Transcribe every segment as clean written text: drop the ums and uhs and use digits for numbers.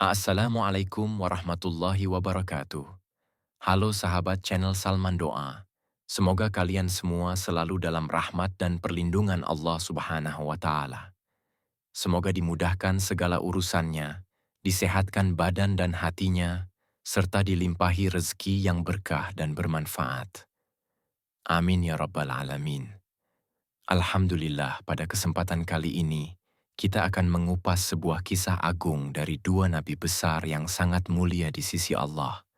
Assalamualaikum warahmatullahi wabarakatuh. Halo sahabat channel Salman Doa. Semoga kalian semua selalu dalam rahmat dan perlindungan Allah Subhanahu wa Ta'ala. Semoga dimudahkan segala urusannya, disehatkan badan dan hatinya, serta dilimpahi rezeki yang berkah dan bermanfaat. Amin ya Rabbal Alamin. Alhamdulillah, pada kesempatan kali ini, kita akan mengupas sebuah kisah agung dari dua nabi besar yang sangat mulia di sisi Allah,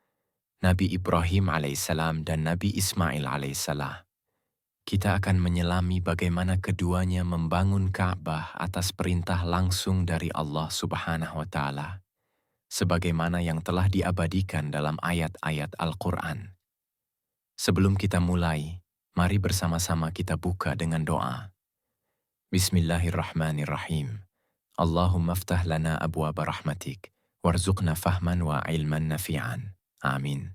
Nabi Ibrahim alaihissalam dan Nabi Ismail alaihissalam. Kita akan menyelami bagaimana keduanya membangun Ka'bah atas perintah langsung dari Allah Subhanahu wa Ta'ala, sebagaimana yang telah diabadikan dalam ayat-ayat Al-Quran. Sebelum kita mulai, mari bersama-sama kita buka dengan doa. Bismillahirrahmanirrahim. Allahumma aftah lana abwaaba rahmatik, warzuqna fahman wa ilman nafi'an. Amin.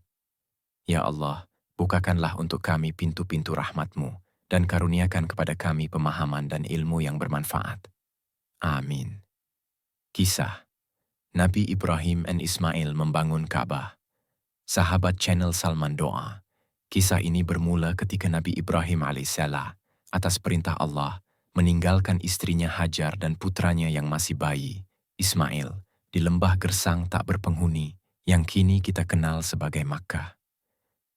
Ya Allah, bukakanlah untuk kami pintu-pintu rahmat-Mu, dan karuniakan kepada kami pemahaman dan ilmu yang bermanfaat. Amin. Kisah Nabi Ibrahim dan Ismail membangun Ka'bah. Sahabat channel Salman Doa, kisah ini bermula ketika Nabi Ibrahim alaihissalam, atas perintah Allah, meninggalkan istrinya Hajar dan putranya yang masih bayi, Ismail, di lembah gersang tak berpenghuni yang kini kita kenal sebagai Makkah.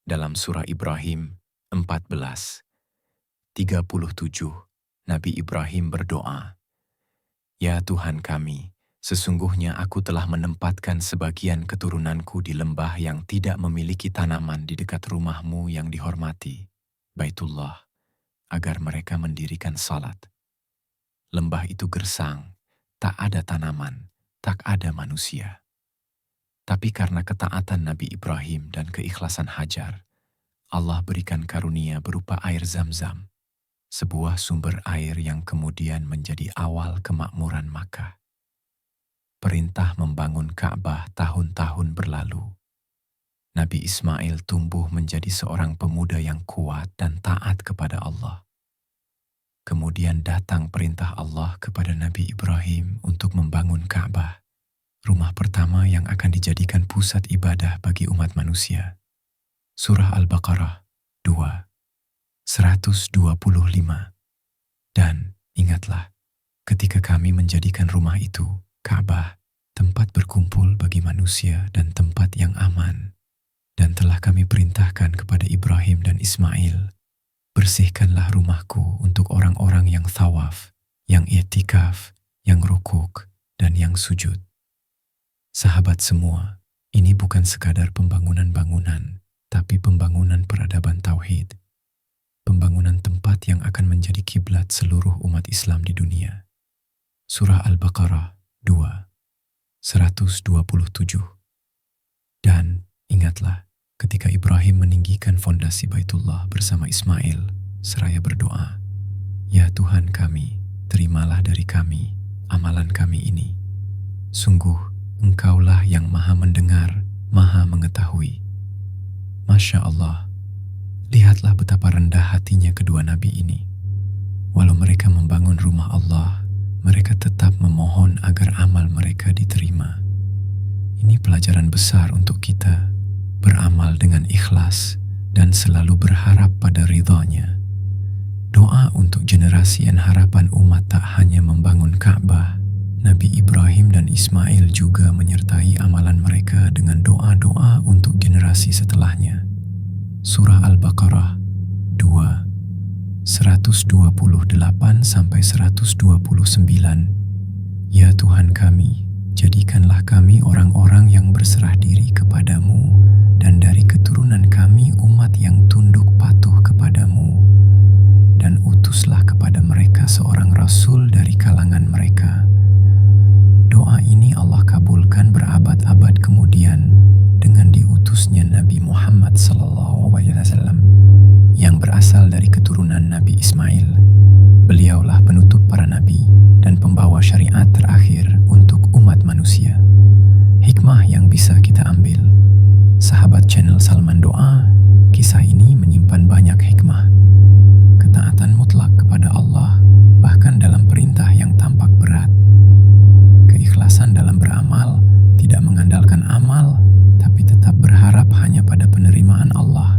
Dalam surah Ibrahim 14:37, Nabi Ibrahim berdoa, "Ya Tuhan kami, sesungguhnya aku telah menempatkan sebagian keturunanku di lembah yang tidak memiliki tanaman di dekat rumah-Mu yang dihormati, Baitullah, agar mereka mendirikan salat. Lembah itu gersang, tak ada tanaman, tak ada manusia. Tapi karena ketaatan Nabi Ibrahim dan keikhlasan Hajar, Allah berikan karunia berupa air Zam-Zam, sebuah sumber air yang kemudian menjadi awal kemakmuran Makkah. Perintah membangun Ka'bah tahun-tahun berlalu. Nabi Ismail tumbuh menjadi seorang pemuda yang kuat dan taat kepada Allah. Kemudian datang perintah Allah kepada Nabi Ibrahim untuk membangun Ka'bah, rumah pertama yang akan dijadikan pusat ibadah bagi umat manusia. Surah Al-Baqarah 2:125. Dan ingatlah, ketika kami menjadikan rumah itu, Ka'bah, tempat berkumpul bagi manusia dan tempat yang aman. Dan telah kami perintahkan kepada Ibrahim dan Ismail, bersihkanlah rumahku untuk orang-orang yang thawaf, yang i'tikaf, yang rukuk, dan yang sujud." Sahabat semua, ini bukan sekadar pembangunan bangunan, tapi pembangunan peradaban tauhid. Pembangunan tempat yang akan menjadi kiblat seluruh umat Islam di dunia. Surah Al-Baqarah 2:127. Dan ingatlah, ketika Ibrahim meninggikan fondasi Baitullah bersama Ismail, seraya berdoa, "Ya Tuhan kami, terimalah dari kami amalan kami ini. Sungguh, Engkaulah yang maha mendengar, maha mengetahui." Masya Allah, lihatlah betapa rendah hatinya kedua nabi ini. Walau mereka membangun rumah Allah, mereka tetap memohon agar amal mereka diterima. Ini pelajaran besar untuk kita, beramal dengan ikhlas dan selalu berharap pada ridhanya. Doa untuk generasi dan harapan umat tak hanya membangun Ka'bah. Nabi Ibrahim dan Ismail juga menyertai amalan mereka dengan doa-doa untuk generasi setelahnya. Surah Al-Baqarah 2:128-129. Ya Tuhan kami, jadikanlah kami orang-orang yang berserah diri kepadamu, dan dari keturunan kami umat yang tunduk patuh kepadamu. Dan utuslah kepada mereka seorang rasul dari kalangan mereka. Doa ini Allah kabulkan berabad-abad kemudian dengan diutusnya Nabi Muhammad SAW yang berasal dari keturunan Nabi Ismail. Beliaulah penutup para nabi dan pembawa syariat terakhir untuk umat manusia. Hikmah yang bisa kita ambil. Sahabat channel Salman Doa, kisah ini menyimpan banyak hikmah. Ketaatan mutlak kepada Allah, bahkan dalam perintah yang tampak berat. Keikhlasan dalam beramal, pada penerimaan Allah.